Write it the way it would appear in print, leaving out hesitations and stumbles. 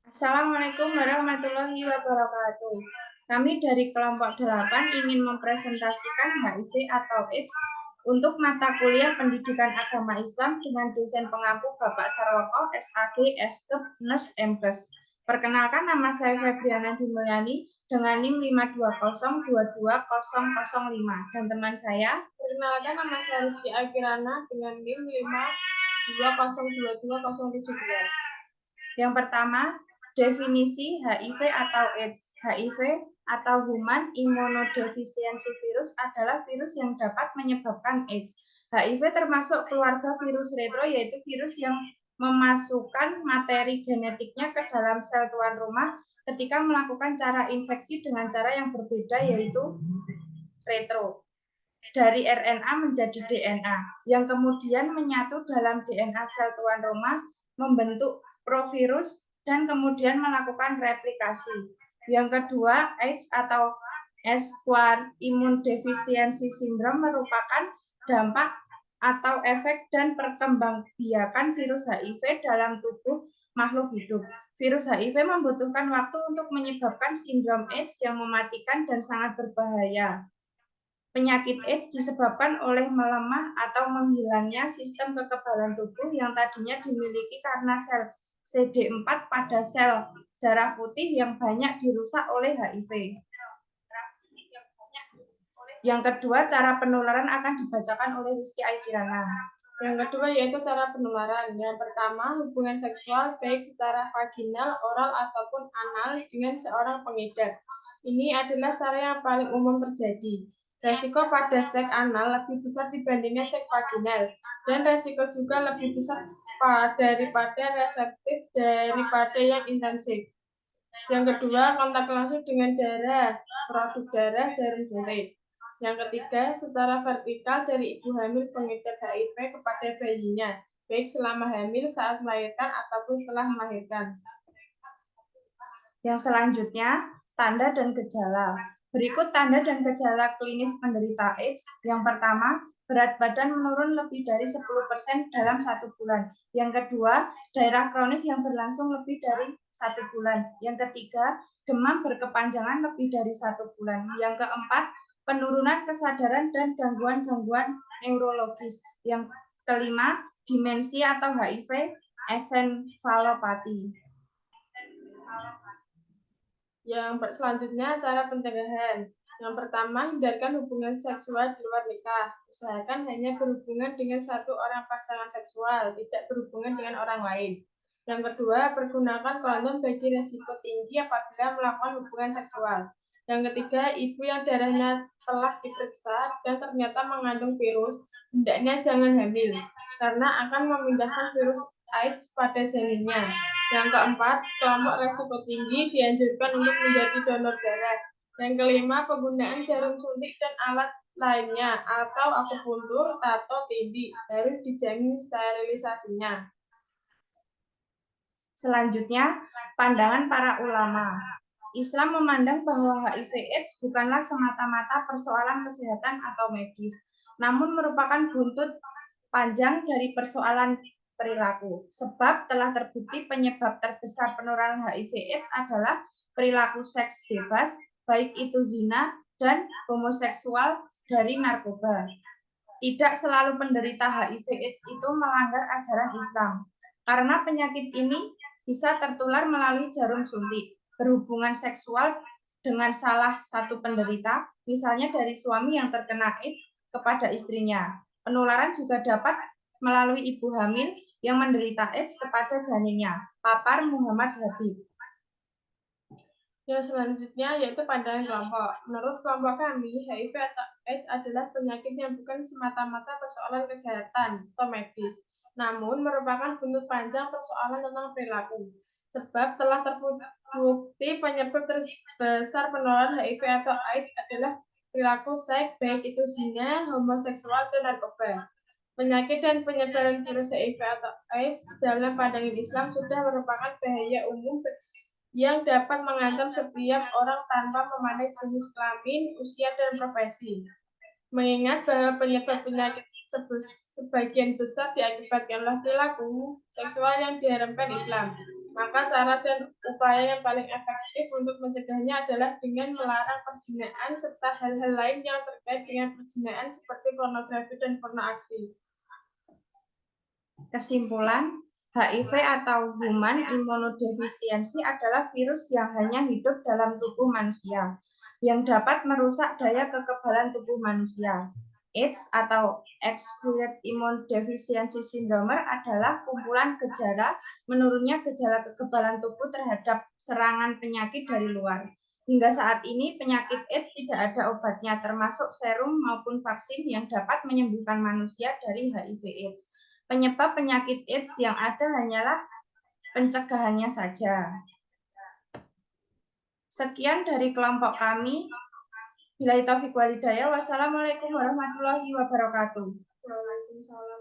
Assalamualaikum warahmatullahi wabarakatuh. Kami dari kelompok 8 ingin mempresentasikan HIV atau AIDS untuk mata kuliah Pendidikan Agama Islam dengan dosen pengampu Bapak Sarwoko, SAG, Eskep, Nurse, MKes. Perkenalkan, nama saya Febriana Dimulyani dengan NIM 520220005 dan teman saya. Perkenalkan, nama saya Rizky Akirana dengan NIM 520220017. Yang pertama, definisi HIV atau AIDS. HIV atau Human Immunodeficiency Virus adalah virus yang dapat menyebabkan AIDS. HIV termasuk keluarga virus retro, yaitu virus yang memasukkan materi genetiknya ke dalam sel tuan rumah ketika melakukan cara infeksi dengan cara yang berbeda, yaitu retro. Dari RNA menjadi DNA, yang kemudian menyatu dalam DNA sel tuan rumah, membentuk provirus, dan kemudian melakukan replikasi. Yang kedua, AIDS atau Acquired Immune Deficiency Syndrome merupakan dampak atau efek dan perkembangbiakan virus HIV dalam tubuh makhluk hidup. Virus HIV membutuhkan waktu untuk menyebabkan sindrom AIDS yang mematikan dan sangat berbahaya. Penyakit AIDS disebabkan oleh melemah atau menghilangnya sistem kekebalan tubuh yang tadinya dimiliki karena sel CD4 pada sel darah putih yang banyak dirusak oleh HIV. Yang kedua, cara penularan akan dibacakan oleh Rizky Aikirana. Yang kedua yaitu cara penularan. Yang pertama, hubungan seksual baik secara vaginal, oral, ataupun anal dengan seorang pengidap. Ini adalah cara yang paling umum terjadi. Resiko pada seks anal lebih besar dibandingkan seks vaginal, dan resiko juga lebih besar daripada reseptif daripada yang intensif. Yang kedua, kontak langsung dengan darah, produk darah, jarum suntik. Yang ketiga, secara vertikal dari ibu hamil pengidap HIV kepada bayinya, baik selama hamil, saat melahirkan, ataupun setelah melahirkan. Yang selanjutnya, tanda dan gejala. Berikut tanda dan gejala klinis penderita AIDS. Yang pertama, berat badan menurun lebih dari 10% dalam 1 bulan. Yang kedua, daerah kronis yang berlangsung lebih dari 1 bulan. Yang ketiga, demam berkepanjangan lebih dari 1 bulan. Yang keempat, penurunan kesadaran dan gangguan-gangguan neurologis. Yang kelima, demensia atau HIV encephalopathy. Yang selanjutnya, cara pencegahan. Yang pertama, hindarkan hubungan seksual di luar nikah. Usahakan hanya berhubungan dengan satu orang pasangan seksual, tidak berhubungan dengan orang lain. Yang kedua, pergunakan kondom bagi risiko tinggi apabila melakukan hubungan seksual. Yang ketiga, ibu yang darahnya telah diperiksa dan ternyata mengandung virus, hendaknya jangan hamil, karena akan memindahkan virus AIDS pada janinnya. Yang keempat, kelompok resiko tinggi dianjurkan untuk menjadi donor darah. Yang kelima, penggunaan jarum suntik dan alat lainnya atau akupuntur, tato, tindi harus dijamin sterilisasinya. Selanjutnya, pandangan para ulama. Islam memandang bahwa HIV/AIDS bukanlah semata-mata persoalan kesehatan atau medis, namun merupakan buntut panjang dari persoalan perilaku. Sebab telah terbukti penyebab terbesar penularan HIV/AIDS adalah perilaku seks bebas, baik itu zina dan homoseksual dari narkoba. Tidak selalu penderita HIV/AIDS itu melanggar ajaran Islam, karena penyakit ini bisa tertular melalui jarum suntik, berhubungan seksual dengan salah satu penderita, misalnya dari suami yang terkena AIDS kepada istrinya. Penularan juga dapat melalui ibu hamil yang menderita AIDS kepada janinnya. Papar Muhammad Habib. Yang selanjutnya yaitu pandangan kelompok. Menurut kelompok kami, HIV atau AIDS adalah penyakit yang bukan semata-mata persoalan kesehatan atau medis, namun merupakan buntut panjang persoalan tentang perilaku. Sebab telah terbukti penyebab terbesar penularan HIV atau AIDS adalah perilaku seks, baik itu zina, homoseksual, dan narkoba. Penyakit dan penyebaran virus HIV atau AIDS dalam pandangan Islam sudah merupakan bahaya umum yang dapat mengancam setiap orang tanpa memandang jenis kelamin, usia, dan profesi. Mengingat bahwa penyebab penyakit sebagian besar diakibatkan oleh perilaku seksual yang diharamkan Islam, Maka cara dan upaya yang paling efektif untuk mencegahnya adalah dengan melarang perzinahan serta hal-hal lain yang terkait dengan perzinahan seperti pornografi dan porno aksi. Kesimpulan, HIV atau Human Immunodeficiency adalah virus yang hanya hidup dalam tubuh manusia, yang dapat merusak daya kekebalan tubuh manusia. AIDS atau Acquired Immunodeficiency Syndrome adalah kumpulan gejala menurunnya gejala kekebalan tubuh terhadap serangan penyakit dari luar. Hingga saat ini, penyakit AIDS tidak ada obatnya, termasuk serum maupun vaksin yang dapat menyembuhkan manusia dari HIV/AIDS. Penyebab penyakit AIDS yang ada hanyalah pencegahannya saja. Sekian dari kelompok kami. Billahi taufiq wal hidayah. Wassalamualaikum warahmatullahi wabarakatuh. Waalaikumsalam.